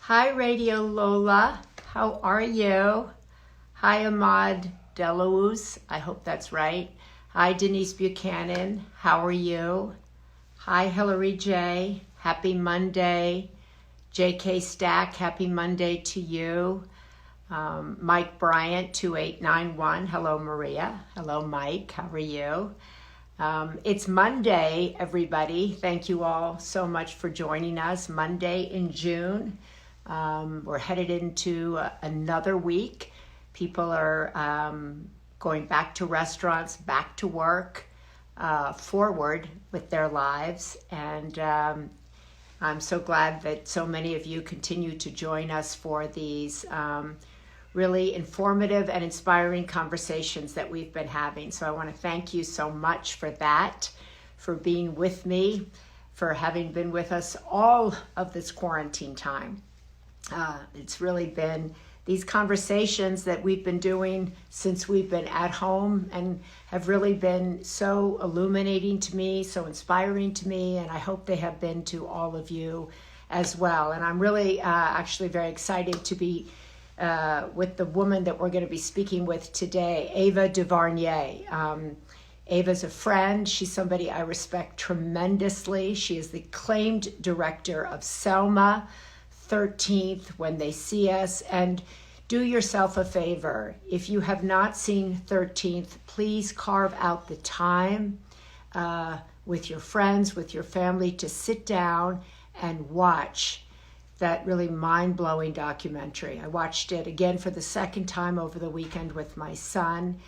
Hi, Radio Lola. How are you? Hi, Ahmad Delouz. I hope that's right. Hi, Denise Buchanan. How are you? Hi, Hillary J. Happy Monday. JK Stack, happy Monday to you. Mike Bryant, 2891. Hello, Maria. Hello, Mike. How are you? It's Monday, everybody. Thank you all so much for joining us. Monday in June. We're headed into another week. People are going back to restaurants, back to work, forward with their lives. And I'm so glad that so many of you continue to join us for these really informative and inspiring conversations that we've been having. So I want to thank you so much for that, for being with me, for having been with us all of this quarantine time. It's really been these conversations that we've been doing since we've been at home and have really been so illuminating to me, so inspiring to me, and I hope they have been to all of you as well. And I'm really actually very excited to be with the woman that we're going to be speaking with today, Ava DuVernay. Ava's a friend. She's somebody I respect tremendously. She is the acclaimed director of Selma, 13th, When They See Us. And do yourself a favor. If you have not seen 13th, please carve out the time with your friends, with your family, to sit down and watch that really mind-blowing documentary. I watched it again for the second time over the weekend with my son.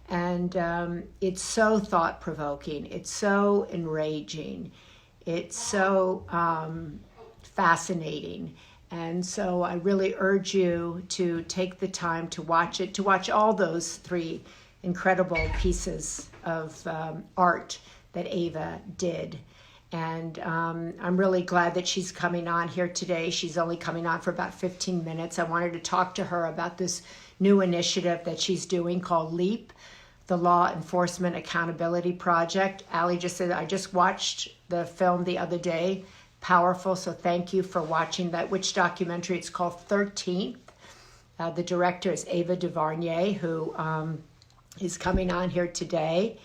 And it's so thought-provoking. It's so enraging. It's so fascinating. And so I really urge you to take the time to watch it, to watch all those three incredible pieces of art that Ava did. And I'm really glad that she's coming on here today. She's only coming on for about 15 minutes. I wanted to talk to her about this new initiative that she's doing called LEAP, the Law Enforcement Accountability Project. Allie just said, I just watched the film the other day. Powerful, so thank you for watching that. Which documentary? It's called 13th. The director is Ava DuVernay, who is coming on here today.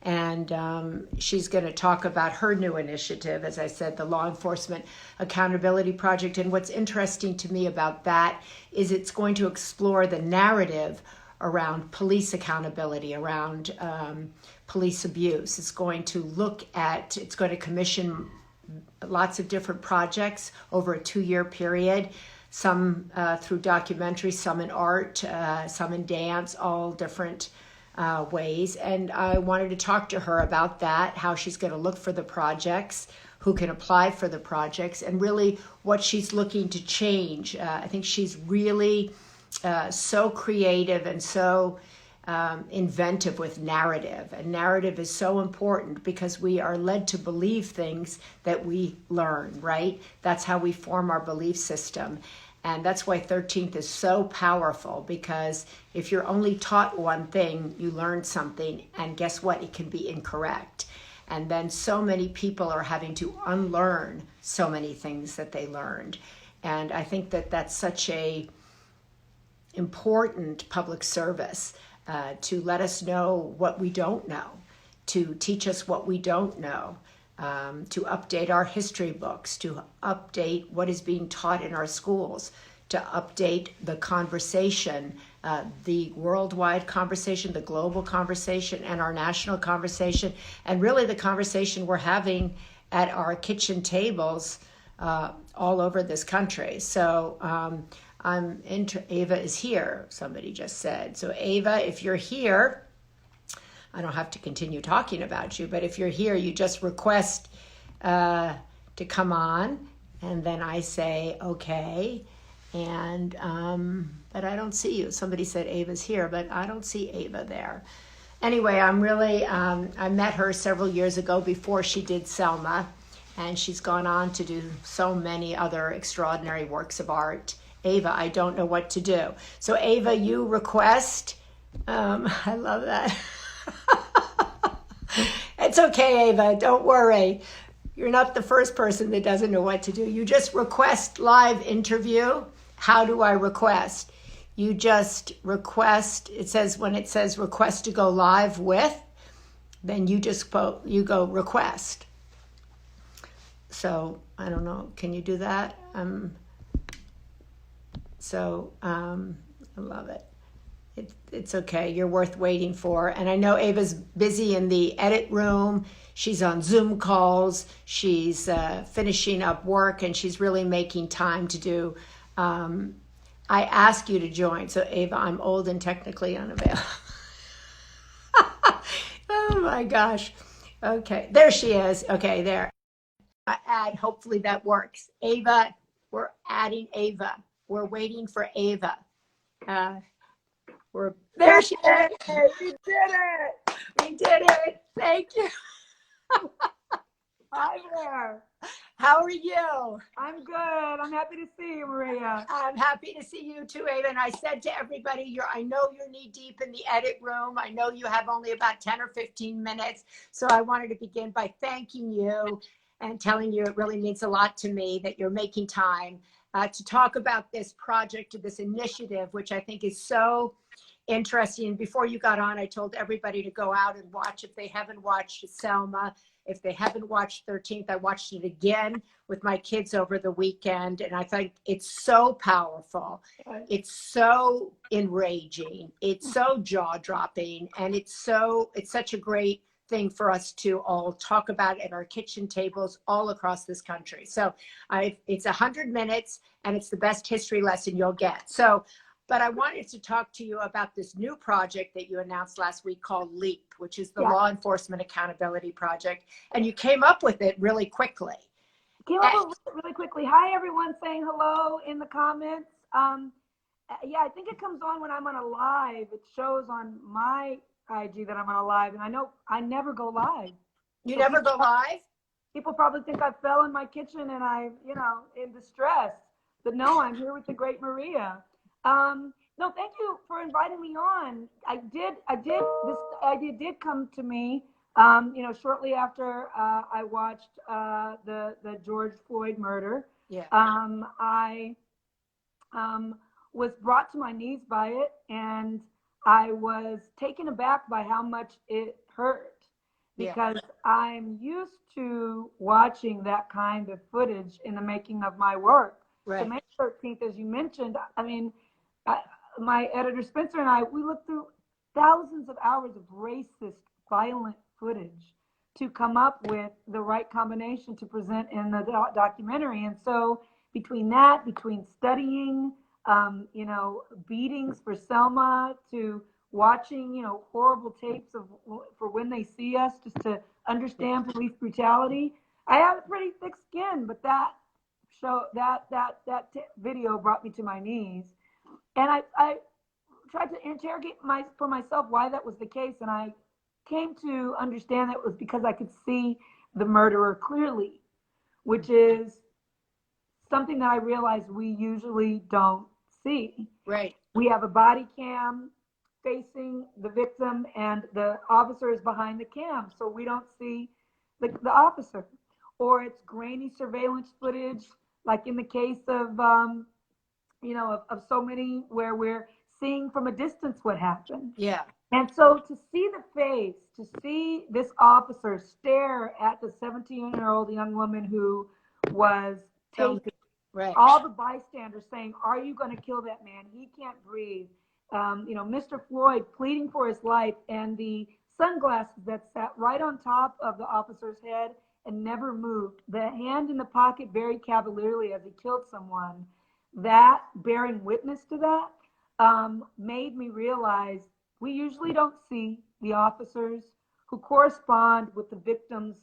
And she's going to talk about her new initiative, as I said, the Law Enforcement Accountability Project. And what's interesting to me about that is it's going to explore the narrative around police accountability, around police abuse. It's going to commission lots of different projects over a 2-year period, some through documentaries, some in art, some in dance, all different ways. And I wanted to talk to her about that, how she's going to look for the projects, who can apply for the projects, and really what she's looking to change. I think she's really so creative and so inventive with narrative. And narrative is so important because we are led to believe things that we learn, right? That's how we form our belief system. And that's why 13th is so powerful, because if you're only taught one thing, you learn something, and guess what? It can be incorrect. And then so many people are having to unlearn so many things that they learned. And I think that that's such a important public service. To let us know what we don't know, to teach us what we don't know, to update our history books, to update what is being taught in our schools, to update the conversation, the worldwide conversation, the global conversation, and our national conversation, and really the conversation we're having at our kitchen tables all over this country. So Ava is here, somebody just said. So Ava, if you're here, I don't have to continue talking about you, but if you're here, you just request to come on, and then I say, okay. And, but I don't see you. Somebody said Ava's here, but I don't see Ava there. Anyway, I'm really, I met her several years ago before she did Selma, and she's gone on to do so many other extraordinary works of art. Ava, I don't know what to do. So Ava, you request. I love that. It's okay, Ava, don't worry. You're not the first person that doesn't know what to do. You just request live interview. How do I request? You just request, it says when it says request to go live with, then you just go request. So I don't know. Can you do that? I love it. It's okay. You're worth waiting for. And I know Ava's busy in the edit room. She's on Zoom calls. She's finishing up work, and she's really making time to do. I ask you to join. So Ava, I'm old and technically unavailable. Oh my gosh. Okay, there she is. Okay, there. Add. Hopefully that works. Ava, we're adding Ava. We're waiting for Ava. There she is. We did it. We did it. Thank you. Hi there. How are you? I'm good. I'm happy to see you, Maria. I'm happy to see you too, Ava. And I said to everybody, I know you're knee deep in the edit room. I know you have only about 10 or 15 minutes. So I wanted to begin by thanking you and telling you it really means a lot to me that you're making time to talk about this project, this initiative, which I think is so interesting. Before you got on, I told everybody to go out and watch. If they haven't watched Selma, if they haven't watched 13th, I watched it again with my kids over the weekend, and I think it's so powerful. It's so enraging. It's so jaw-dropping, and it's such a great thing for us to all talk about at our kitchen tables all across this country. So it's 100 minutes, and it's the best history lesson you'll get. But I wanted to talk to you about this new project that you announced last week called LEAP, which is the Law Enforcement Accountability Project. And you came up with it really quickly. Really quickly. Hi, everyone saying hello in the comments. Yeah, I think it comes on when I'm on a live. It shows on my IG that I'm on a live. And I know I never go live. You never go live? People probably think I fell in my kitchen and I'm, in distress. But no, I'm here with the great Maria. No, thank you for inviting me on. This idea did come to me, shortly after I watched the George Floyd murder. Yeah. I was brought to my knees by it, and I was taken aback by how much it hurt, because I'm used to watching that kind of footage in the making of my work. Right. So May 13th, as you mentioned, I mean, my editor Spencer and we looked through thousands of hours of racist, violent footage to come up with the right combination to present in the documentary. And so between studying, beatings for Selma, to watching, horrible tapes for when they see us, just to understand police brutality, I have a pretty thick skin, but that video brought me to my knees. And I tried to interrogate for myself why that was the case. And I came to understand that it was because I could see the murderer clearly, which is something that I realized we usually don't see. Right. We have a body cam facing the victim, and the officer is behind the cam, so we don't see the officer. Or it's grainy surveillance footage, like in the case of of so many, where we're seeing from a distance what happened. Yeah. And so to see the face, to see this officer stare at the 17-year-old young woman who was taken, right. All the bystanders saying, "Are you going to kill that man? He can't breathe." Mr. Floyd pleading for his life, and the sunglasses that sat right on top of the officer's head and never moved, the hand in the pocket very cavalierly as he killed someone. That, bearing witness to that, made me realize we usually don't see the officers who correspond with the victims.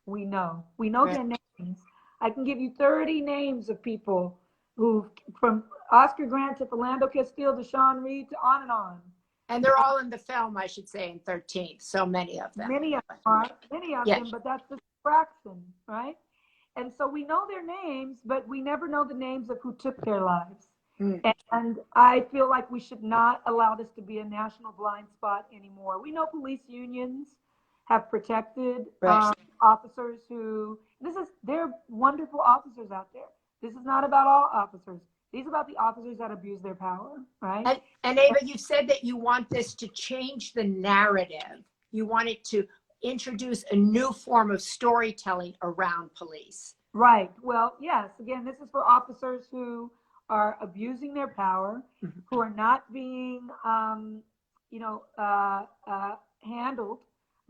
We know right. Their names. I can give you 30 names of people who, from Oscar Grant to Philando Castile to Sean Reed to on and on. And they're all in the film, I should say, in 13th. So many of them. Many of them, but that's the fraction, right? And so we know their names, but we never know the names of who took their lives. And I feel like we should not allow this to be a national blind spot anymore. We know police unions have protected Right. officers who, they're wonderful officers out there. This is not about all officers. These are about the officers that abuse their power, right? And Ava, you said that you want this to change the narrative. You want it to introduce a new form of storytelling around police. Right. Well, yes. Again, this is for officers who are abusing their power, who are not being, handled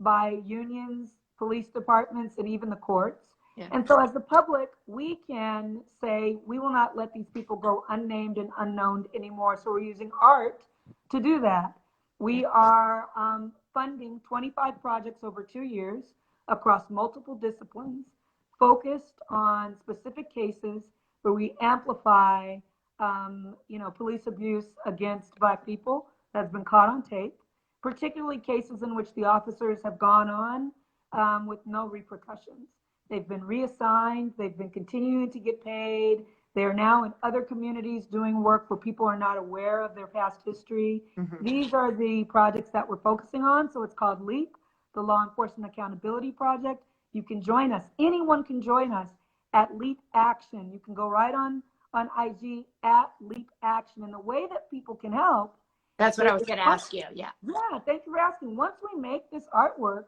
by unions, police departments, and even the courts. Yeah. And so, as the public, we can say we will not let these people go unnamed and unknown anymore. So we're using art to do that. We are funding 25 projects over 2 years across multiple disciplines, focused on specific cases where we amplify, police abuse against Black people that's been caught on tape, particularly cases in which the officers have gone on with no repercussions. They've been reassigned, they've been continuing to get paid. They are now in other communities doing work where people are not aware of their past history. These are the projects that we're focusing on. So it's called LEAP, the Law Enforcement Accountability Project. You can join us. Anyone can join us at Leap Action. You can go right on IG at Leap Action. And the way that people can help. That's what I was going to ask you. Yeah. Yeah, thank you for asking. Once we make this artwork,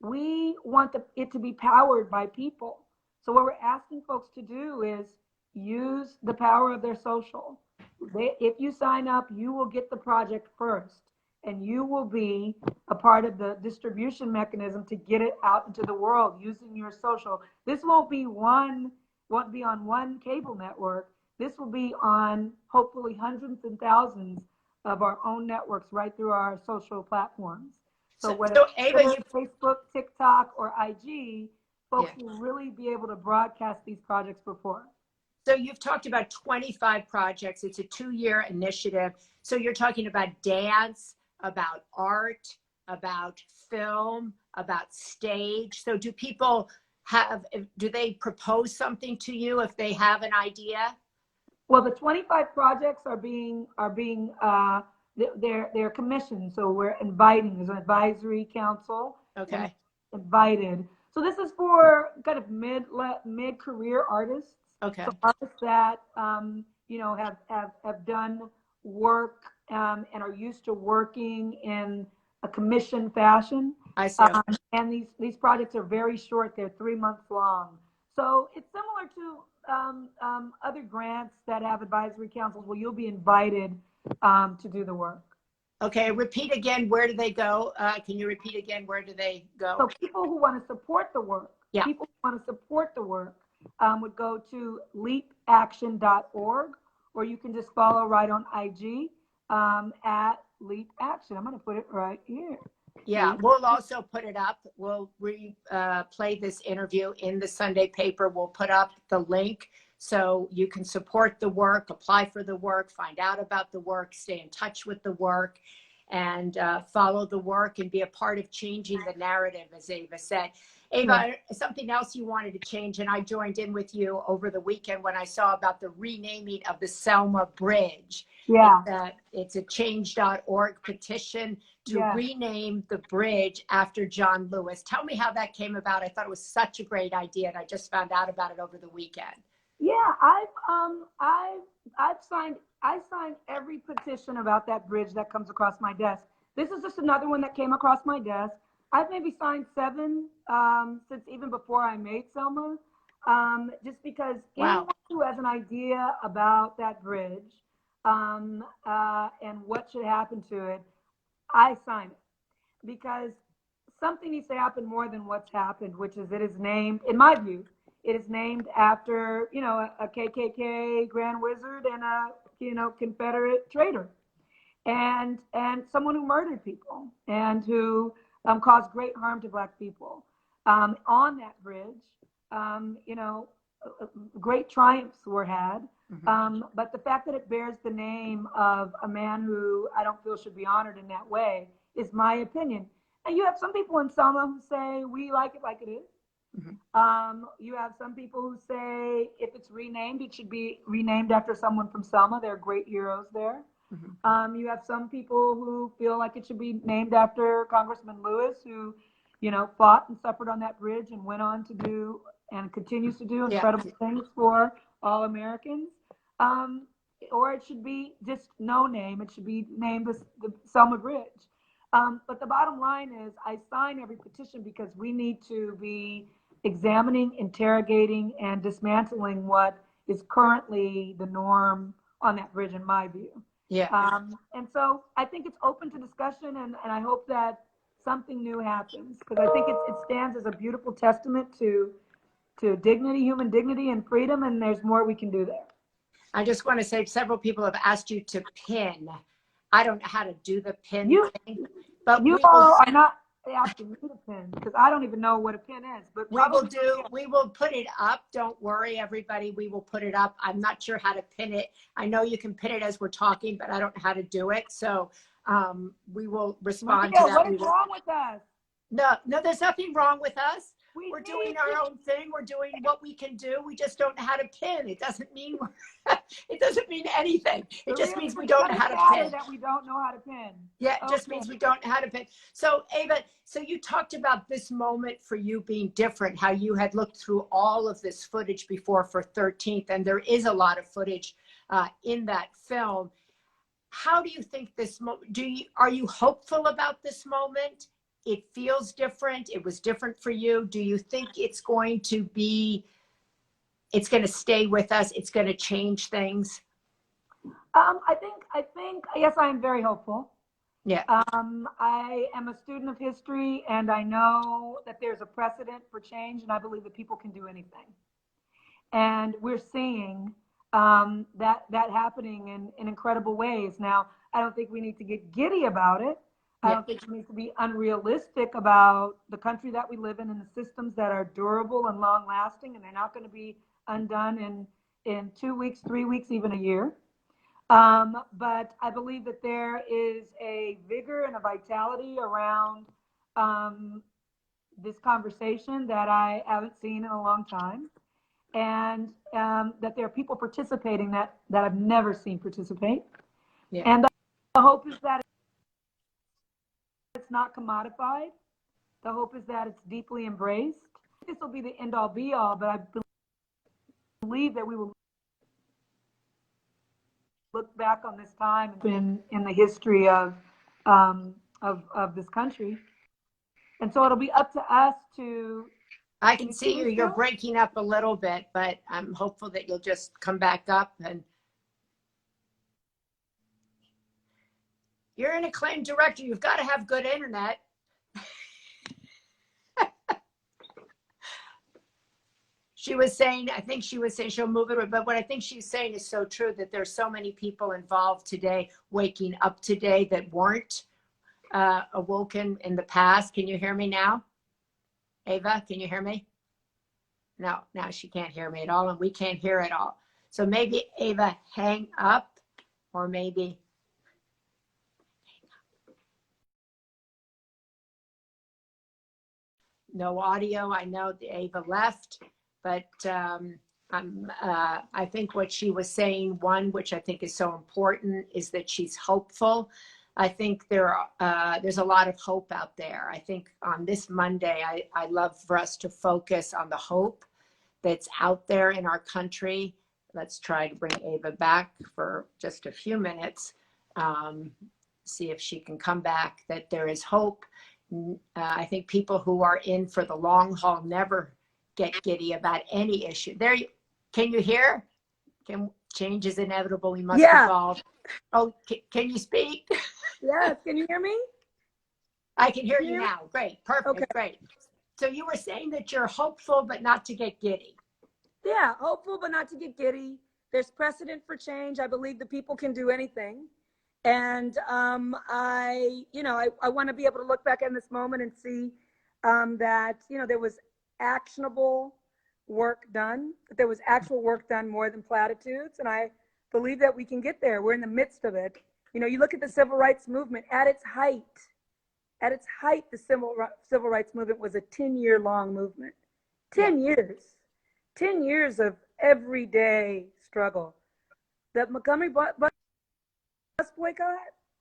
we want it to be powered by people. So what we're asking folks to do is use the power of their social. If you sign up, you will get the project first, and you will be a part of the distribution mechanism to get it out into the world using your social. This won't be on one cable network. This will be on hopefully hundreds and thousands of our own networks right through our social platforms. So whether Ava, it's Facebook, TikTok, or IG, folks will really be able to broadcast these projects before. So you've talked about 25 projects. It's a 2-year initiative. So you're talking about dance, about art, about film, about stage. So do they propose something to you if they have an idea? Well, the 25 projects are being they're commissioned. So we're inviting, there's an advisory council. Okay. Invited. So this is for kind of mid-career artists. Okay. So artists that have done work and are used to working in a commission fashion. I see. And these projects are very short. They're 3 months long. So it's similar to other grants that have advisory councils where you'll be invited to do the work. Okay, repeat again, where do they go? Can you repeat again, where do they go? So people who want to support the work, would go to leapaction.org, or you can just follow right on IG at Leap Action. I'm going to put it right here. Yeah, we'll also put it up. We'll play this interview in the Sunday paper. We'll put up the link so you can support the work, apply for the work, find out about the work, stay in touch with the work, and follow the work and be a part of changing the narrative, as Ava said. Ava, something else you wanted to change, and I joined in with you over the weekend when I saw about the renaming of the Selma Bridge. Yeah. It's a change.org petition to rename the bridge after John Lewis. Tell me how that came about. I thought it was such a great idea, and I just found out about it over the weekend. Yeah, I signed every petition about that bridge that comes across my desk. This is just another one that came across my desk. I've maybe signed 7 since even before I made Selma, just because anyone who has an idea about that bridge and what should happen to it, I sign it, because something needs to happen more than what's happened, which is it is named, in my view, it is named after, a KKK Grand Wizard and a, Confederate traitor, and someone who murdered people and who caused great harm to Black people. On that bridge, great triumphs were had, but the fact that it bears the name of a man who I don't feel should be honored in that way is my opinion. And you have some people in Selma who say we like it like it is. You have some people who say if it's renamed, it should be renamed after someone from Selma. There are great heroes there. You have some people who feel like it should be named after Congressman Lewis, who, fought and suffered on that bridge and went on to do and continues to do incredible things for all Americans. Or it should be just no name. It should be named the Selma Bridge. But the bottom line is I sign every petition because we need to be examining, interrogating, and dismantling what is currently the norm on that bridge, in my view. And so I think it's open to discussion, and I hope that something new happens, because I think it stands as a beautiful testament to dignity, human dignity and freedom, and there's more we can do there. I just want to say several people have asked you to pin. I don't know how to do the pin thing, but you all are not asking me to pin, because I don't even know what a pin is. But we will put it up. Don't worry, everybody. We will put it up. I'm not sure how to pin it. I know you can pin it as we're talking, but I don't know how to do it. So we will respond to that. What is wrong with us? No, there's nothing wrong with us. We're doing our own thing. We're doing what we can do. We just don't know how to pin. It doesn't mean it doesn't mean anything. It just means we don't know how to pin. That we don't know how to pin. Yeah, it just means we don't know how to pin. So Ava, so you talked about this moment for you being different, how you had looked through all of this footage before for 13th, and there is a lot of footage in that film. How do you think this are you hopeful about this moment? It feels different. It was different for you. Do you think it's going to stay with us? It's going to change things? I think, yes, I am very hopeful. Yeah. I am a student of history, and I know that there's a precedent for change, and I believe that people can do anything. And we're seeing that happening in incredible ways. Now, I don't think we need to get giddy about it. I don't think we need to be unrealistic about the country that we live in and the systems that are durable and long lasting, and they're not going to be undone in 2 weeks, 3 weeks, even a year. But I believe that there is a vigor and a vitality around this conversation that I haven't seen in a long time, and that there are people participating that I've never seen participate. Yeah. And the hope is that it's not commodified. The hope is that it's deeply embraced. This will be the end all be all, but I believe that we will look back on this time in the history of this country. And so it'll be up to us to. I can see you. You're breaking up a little bit, but I'm hopeful that you'll just come back up. And you're an acclaimed director. You've got to have good internet. She was saying, I think she was saying she'll move it, but what I think she's saying is so true, that there's so many people involved today, waking up today, that weren't awoken in the past. Can you hear me now? Ava, can you hear me? No, now she can't hear me at all, and we can't hear at all. So maybe Ava, hang up, or maybe. No audio. I know Ava left, but I think what she was saying, one, which I think is so important, is that she's hopeful. I think there's a lot of hope out there. I think on this Monday, I love for us to focus on the hope that's out there in our country. Let's try to bring Ava back for just a few minutes. See if she can come back, that there is hope. I think people who are in for the long haul never get giddy about any issue. Can you hear? Change is inevitable. We must evolve. Oh, can you speak? Yes. Can you hear me? I can hear you now. Great. Perfect. Okay. Great. So you were saying that you're hopeful, but not to get giddy. Yeah, hopeful, but not to get giddy. There's precedent for change. I believe that people can do anything. And I want to be able to look back in this moment and see that, there was actionable work done, that there was actual work done more than platitudes. And I believe that we can get there. We're in the midst of it. You look at the civil rights movement at its height. At its height, the civil rights movement was a 10-year long movement. 10 years. 10 years of everyday struggle. The Montgomery bus boycott,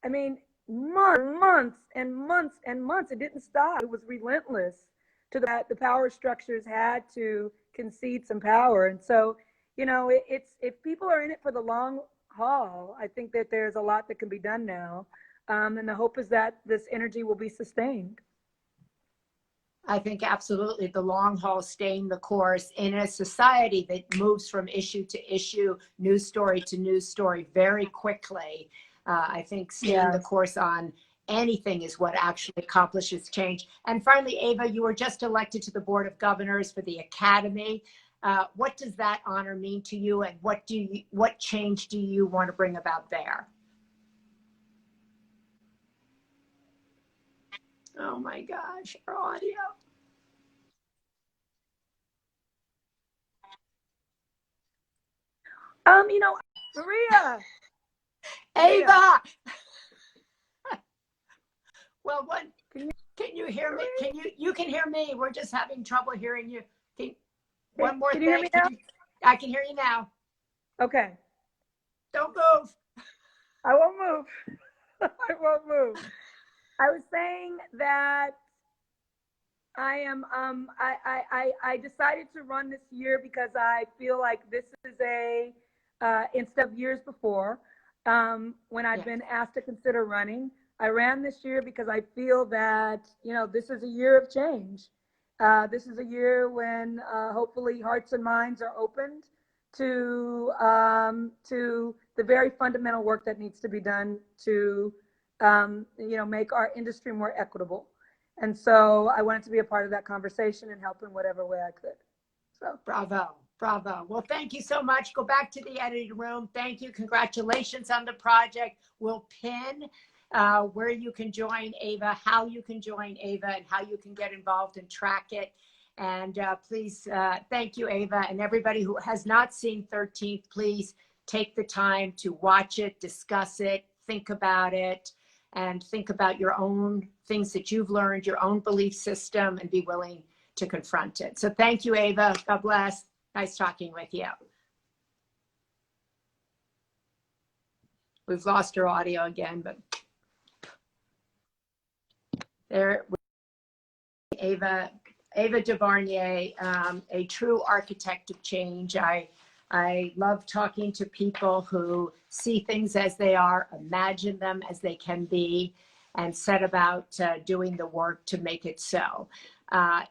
I mean, months and months and months. It didn't stop. It was relentless to the power structures had to concede some power. And so, it's if people are in it for the long haul, I think that there's a lot that can be done now. And the hope is that this energy will be sustained. I think absolutely the long haul, staying the course in a society that moves from issue to issue, news story to news story very quickly. I think staying the course on anything is what actually accomplishes change. And finally, Ava, you were just elected to the Board of Governors for the Academy. What does that honor mean to you, and what change do you want to bring about there? Oh my gosh, our audio. Maria. Ava. Well, can you hear me? You can hear me. We're just having trouble hearing you. One more thing. Can you hear me now? I can hear you now. Okay. Don't move. I won't move. I won't move. I was saying that I am I decided to run this year because I feel like this is instead of years before, when I've been asked to consider running, I ran this year because I feel that, this is a year of change. This is a year when hopefully hearts and minds are opened to the very fundamental work that needs to be done to make our industry more equitable. And so I wanted to be a part of that conversation and help in whatever way I could. So bravo. Well, thank you so much. Go back to the editing room. Thank you. Congratulations on the project. We'll pin where you can join Ava, how you can join Ava, and how you can get involved and track it. And please, thank you, Ava. And everybody who has not seen 13th, please take the time to watch it, discuss it, think about it, and think about your own things that you've learned, your own belief system, and be willing to confront it. So thank you, Ava. God bless. Nice talking with you. We've lost her audio again, but there, Ava DuVernay, a true architect of change. I love talking to people who see things as they are, imagine them as they can be, and set about doing the work to make it so.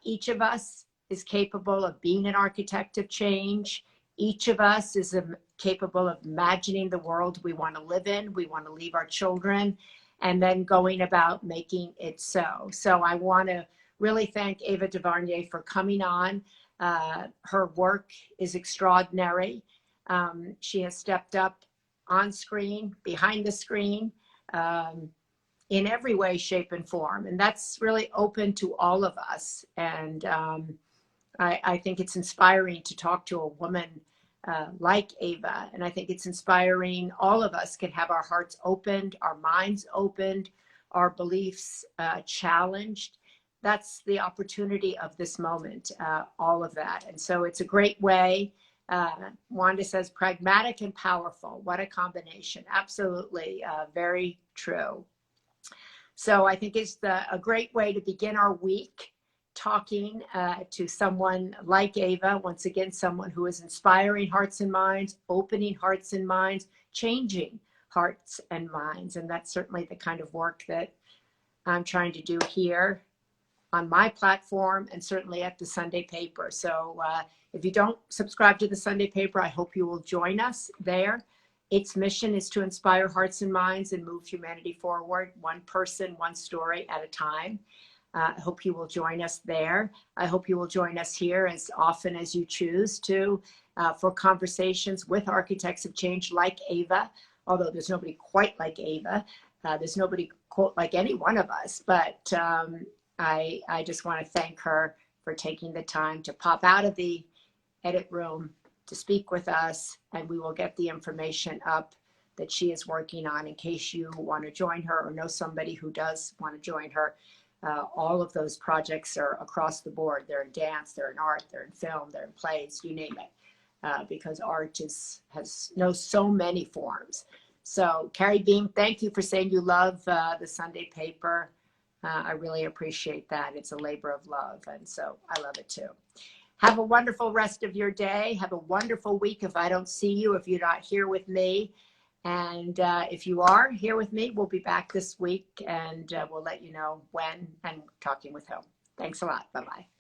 Each of us is capable of being an architect of change. Each of us is capable of imagining the world we want to live in, we want to leave our children, and then going about making it so. So I want to really thank Ava DuVernay for coming on. Her work is extraordinary. She has stepped up on screen, behind the screen, in every way, shape, and form. And that's really open to all of us. And I think it's inspiring to talk to a woman like Ava. And I think it's inspiring. All of us can have our hearts opened, our minds opened, our beliefs challenged. That's the opportunity of this moment, all of that. And so it's a great way. Wanda says pragmatic and powerful. What a combination. Absolutely. Very true. So I think it's a great way to begin our week, talking to someone like Ava, once again, someone who is inspiring hearts and minds, opening hearts and minds, changing hearts and minds. And that's certainly the kind of work that I'm trying to do here on my platform and certainly at the Sunday paper. So if you don't subscribe to the Sunday paper, I hope you will join us there. Its mission is to inspire hearts and minds and move humanity forward, one person, one story at a time. I hope you will join us there. I hope you will join us here as often as you choose to for conversations with architects of change like Ava, although there's nobody quite like Ava. There's nobody quote like any one of us, but I just want to thank her for taking the time to pop out of the edit room to speak with us, and we will get the information up that she is working on in case you want to join her or know somebody who does want to join her. All of those projects are across the board. They're in dance, they're in art, they're in film, they're in plays, you name it, because art knows so many forms. So Carrie Beam, thank you for saying you love the Sunday paper. I really appreciate that. It's a labor of love. And so I love it too. Have a wonderful rest of your day. Have a wonderful week if I don't see you, if you're not here with me. And if you are here with me, we'll be back this week and we'll let you know when and talking with whom. Thanks a lot. Bye-bye.